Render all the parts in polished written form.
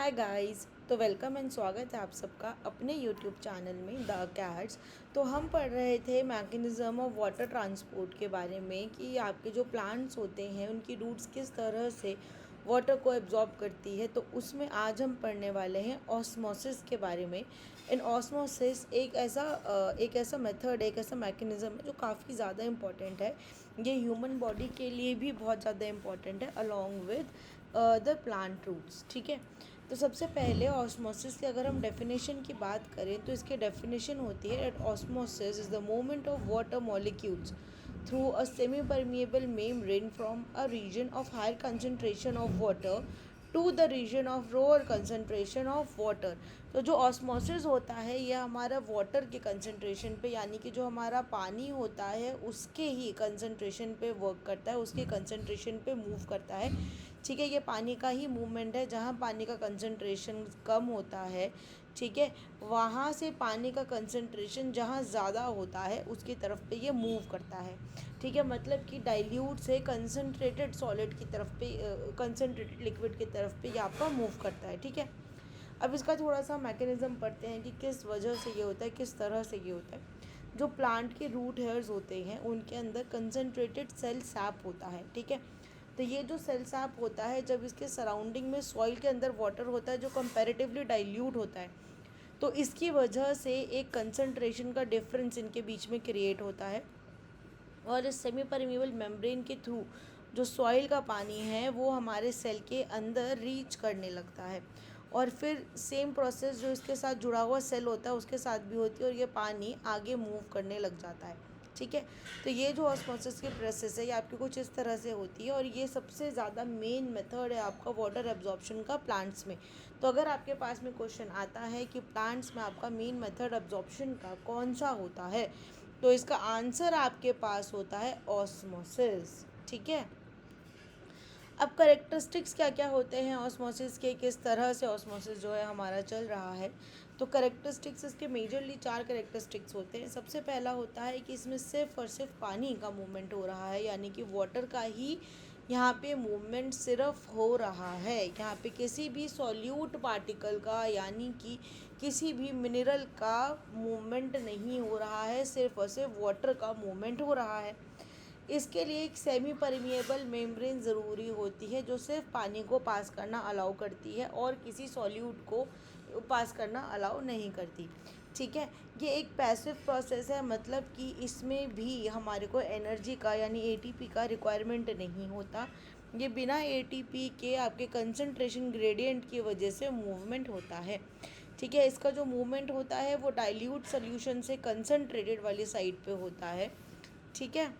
Hi guys. तो welcome and स्वागत है आप सबका अपने यूट्यूब चैनल में द कैट्स। तो हम पढ़ रहे थे मैकेनिज़्म ऑफ वाटर ट्रांसपोर्ट के बारे में कि आपके जो प्लांट्स होते हैं उनकी रूट्स किस तरह से वाटर को एब्जॉर्ब करती है। तो उसमें आज हम पढ़ने वाले हैं ऑस्मोसिस के बारे में। इन ऑस्मोसिस एक ऐसा मेथड, एक ऐसा मैकेनिज़्म है जो काफ़ी ज़्यादा इम्पॉर्टेंट है। ये ह्यूमन बॉडी के लिए भी बहुत ज़्यादा इम्पॉर्टेंट है along with the plant roots. ठीक है। तो सबसे पहले ऑस्मोसिस की अगर हम डेफिनेशन की बात करें तो इसकी डेफिनेशन होती है at osmosis is the movement of water molecules through a semi permeable membrane from a region of higher concentration of water to the region of lower concentration of water. तो जो osmosis होता है यह हमारा water के concentration पे, यानी कि जो हमारा पानी होता है उसके ही कंसंट्रेशन पे वर्क करता है, उसके कंसंट्रेशन पे मूव करता है। ठीक है, ये पानी का ही मूवमेंट है। जहाँ पानी का कंसंट्रेशन कम होता है, ठीक है, वहाँ से पानी का कंसंट्रेशन जहाँ ज़्यादा होता है उसकी तरफ पे ये मूव करता है। ठीक है, मतलब कि डाइल्यूट से कंसंट्रेटेड सॉलिड की तरफ पे, कंसंट्रेटेड लिक्विड की तरफ पे ये आपका मूव करता है। ठीक है। अब इसका थोड़ा सा मैकेनिज़्म पढ़ते हैं कि किस वजह से ये होता है, किस तरह से ये होता है। जो प्लांट के रूट हेयर्स होते हैं उनके अंदर कंसंट्रेटेड सेल सैप होता है। ठीक है। तो ये जो सेल सैप होता है, जब इसके सराउंडिंग में सॉइल के अंदर वाटर होता है जो कंपैरेटिवली डाइल्यूट होता है, तो इसकी वजह से एक कंसंट्रेशन का डिफरेंस इनके बीच में क्रिएट होता है। और इस सेमी परमिएबल मेम्ब्रेन के थ्रू जो सॉइल का पानी है वो हमारे सेल के अंदर रीच करने लगता है। और फिर सेम प्रोसेस जो इसके साथ जुड़ा हुआ सेल होता है उसके साथ भी होती है और ये पानी आगे मूव करने लग जाता है। ठीक है। तो ये जो ऑस्मोसिस की प्रोसेस है ये आपकी कुछ इस तरह से होती है और ये सबसे ज़्यादा मेन मेथड है आपका वाटर एब्जॉर्प्शन का प्लांट्स में। तो अगर आपके पास में क्वेश्चन आता है कि प्लांट्स में आपका मेन मेथड एब्जॉर्प्शन का कौन सा होता है, तो इसका आंसर आपके पास होता है ऑस्मोसिस। ठीक है। अब करेक्टरिस्टिक्स क्या क्या होते हैं ऑस्मोसिस के, किस तरह से ऑस्मोसिस जो है हमारा चल रहा है। तो करेक्टरिस्टिक्स इसके मेजरली 4 करेक्टरिस्टिक्स होते हैं। सबसे पहला होता है कि इसमें सिर्फ और सिर्फ पानी का मूवमेंट हो रहा है, यानी कि वाटर का ही यहाँ पे मूवमेंट सिर्फ हो रहा है। यहाँ पे किसी भी सॉल्यूट पार्टिकल का, यानी कि किसी भी मिनरल का मूवमेंट नहीं हो रहा है, सिर्फ और सिर्फ वाटर का मूवमेंट हो रहा है। इसके लिए एक सेमी परमिएबल मेम्ब्रेन ज़रूरी होती है जो सिर्फ पानी को पास करना अलाउ करती है और किसी सॉल्यूट को पास करना अलाउ नहीं करती। ठीक है। ये एक पैसिव प्रोसेस है, मतलब कि इसमें भी हमारे को एनर्जी का यानी एटीपी का रिक्वायरमेंट नहीं होता। ये बिना एटीपी के आपके कंसंट्रेशन ग्रेडियंट की वजह से मूवमेंट होता है। ठीक है। इसका जो मूवमेंट होता है वो डाइल्यूट सोल्यूशन से कंसंट्रेटेड वाली साइड पे होता है। ठीक है।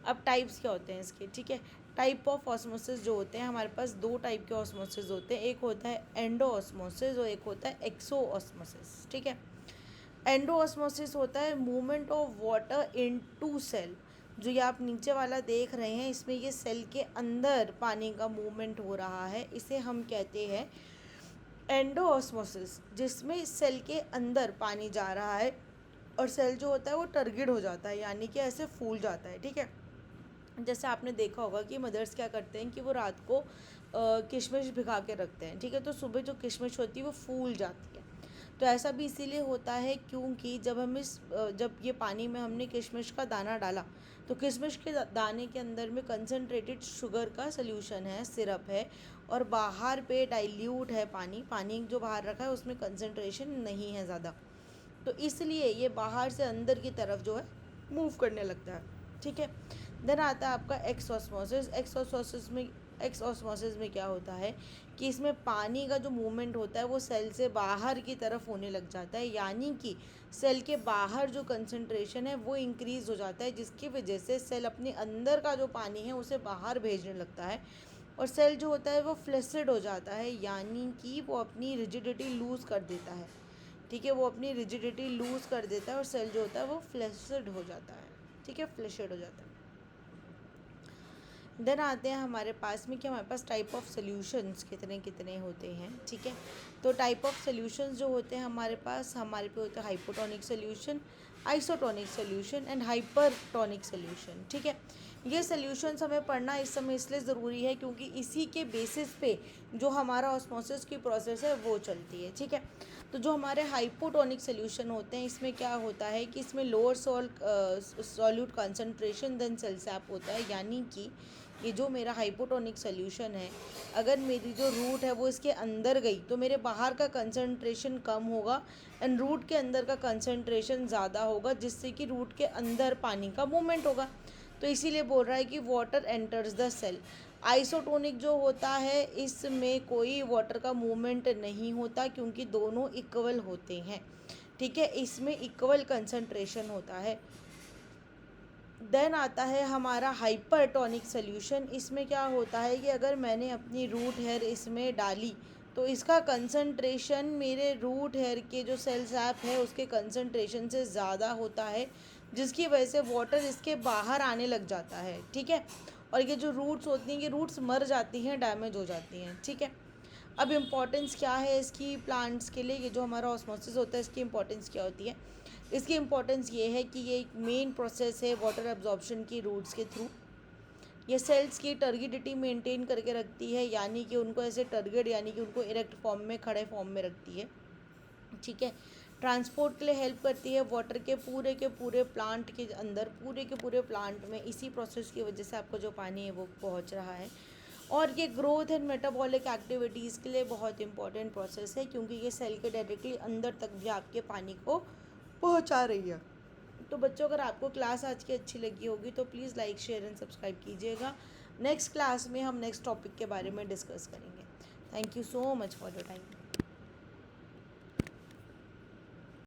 अब टाइप्स क्या होते हैं इसके। ठीक है। टाइप ऑफ ऑस्मोसिस जो होते हैं, हमारे पास 2 टाइप के ऑस्मोसिस होते हैं। एक होता है एंडो ऑस्मोसिस और एक होता है एक्सो ऑस्मोसिस। ठीक है। एंडो ऑस्मोसिस होता है movement of water into cell. जो ये आप नीचे वाला देख रहे हैं इसमें ये सेल के अंदर पानी का मूवमेंट हो रहा है, इसे हम कहते हैं एंडो ऑस्मोसिस, जिसमें सेल के अंदर पानी जा रहा है और सेल जो होता है वो टर्गिड हो जाता है, यानी कि ऐसे फूल जाता है। ठीक है। जैसे आपने देखा होगा कि मदर्स क्या करते हैं कि वो रात को किशमिश भिगा के रखते हैं। ठीक है। तो सुबह जो किशमिश होती है वो फूल जाती है। तो ऐसा भी इसीलिए होता है क्योंकि जब ये पानी में हमने किशमिश का दाना डाला तो किशमिश के दाने के अंदर में कंसनट्रेटेड शुगर का सल्यूशन है, सिरप है, और बाहर पे डाइल्यूट है पानी। पानी जो बाहर रखा है उसमें कंसनट्रेशन नहीं है ज़्यादा, तो इसलिए ये बाहर से अंदर की तरफ जो है मूव करने लगता है। ठीक है। देन आता है आपका एक्सऑस्मोसिस। एक्सऑस्मोसिस में क्या होता है कि इसमें पानी का जो मूवमेंट होता है वो सेल से बाहर की तरफ होने लग जाता है, यानी कि सेल के बाहर जो कंसंट्रेशन है वो इंक्रीज़ हो जाता है, जिसकी वजह से सेल अपने अंदर का जो पानी है उसे बाहर भेजने लगता है और सेल जो होता है वो फ्लेसिड हो जाता है, यानी कि वो अपनी रिजिडिटी लूज़ कर देता है। ठीक है। वो अपनी रिजिडिटी लूज़ कर देता है और सेल जो होता है वो फ्लेसिड हो जाता है। ठीक है, फ्लेशिड हो जाता है। देन आते हैं हमारे पास में कि हमारे पास टाइप ऑफ सॉल्यूशंस कितने कितने होते हैं। ठीक है। तो टाइप ऑफ सॉल्यूशंस जो होते हैं हमारे पे होता है hypotonic solution, isotonic solution and hypertonic solution. ठीक है। ये सॉल्यूशंस हमें पढ़ना इस समय इसलिए ज़रूरी है क्योंकि इसी के बेसिस पे जो हमारा ऑस्मोसिस की प्रोसेस है वो चलती है, ठीक है। तो जो हमारे हाइपोटोनिक सॉल्यूशन होते हैं, इसमें क्या होता है कि इसमें lower solute concentration than cell sap होता है, यानी कि ये जो मेरा हाइपोटोनिक सॉल्यूशन है, अगर मेरी जो रूट है वो इसके अंदर गई तो मेरे बाहर का कंसंट्रेशन कम होगा एंड रूट के अंदर का कंसंट्रेशन ज़्यादा होगा, जिससे कि रूट के अंदर पानी का मूवमेंट होगा। तो इसीलिए बोल रहा है कि water enters the cell. Isotonic जो होता है इसमें कोई वाटर का मूवमेंट नहीं होता क्योंकि दोनों इक्वल होते हैं, ठीक है, इसमें इक्वल कंसंट्रेशन होता है। देन आता है हमारा हाइपरटोनिक सॉल्यूशन। इसमें क्या होता है कि अगर मैंने अपनी रूट हेयर इसमें डाली तो इसका कंसंट्रेशन मेरे रूट हेयर के जो सेल सैप है उसके कंसंट्रेशन से ज़्यादा होता है, जिसकी वजह से वाटर इसके बाहर आने लग जाता है, ठीक है। और ये जो रूट्स होती हैं ये रूट्स मर जाती हैं, डैमेज हो जाती हैं, ठीक है। अब इम्पॉर्टेंस क्या है इसकी प्लांट्स के लिए, ये जो हमारा ऑस्मोसिस होता है इसकी इम्पोर्टेंस क्या होती है। इसकी इम्पोर्टेंस ये है कि ये एक मेन प्रोसेस है वाटर एब्जॉर्प्शन की रूट्स के थ्रू। ये सेल्स की टर्गिडिटी मेंटेन करके रखती है, यानी कि उनको ऐसे टर्गिड यानी कि उनको इरेक्ट फॉर्म में, खड़े फॉर्म में रखती है, ठीक है। ट्रांसपोर्ट के लिए हेल्प करती है वाटर के पूरे प्लांट के अंदर, पूरे के पूरे प्लांट में इसी प्रोसेस की वजह से आपको जो पानी है वो पहुंच रहा है। और ये ग्रोथ एंड मेटाबॉलिक एक्टिविटीज़ के लिए बहुत इंपॉर्टेंट प्रोसेस है क्योंकि ये सेल के डायरेक्टली अंदर तक भी आपके पानी को पहुंचा रही है। तो बच्चों, अगर आपको क्लास आज की अच्छी लगी होगी तो please like share and subscribe कीजिएगा। नेक्स्ट क्लास में हम नेक्स्ट टॉपिक के बारे में डिस्कस करेंगे। Thank you so much for your time.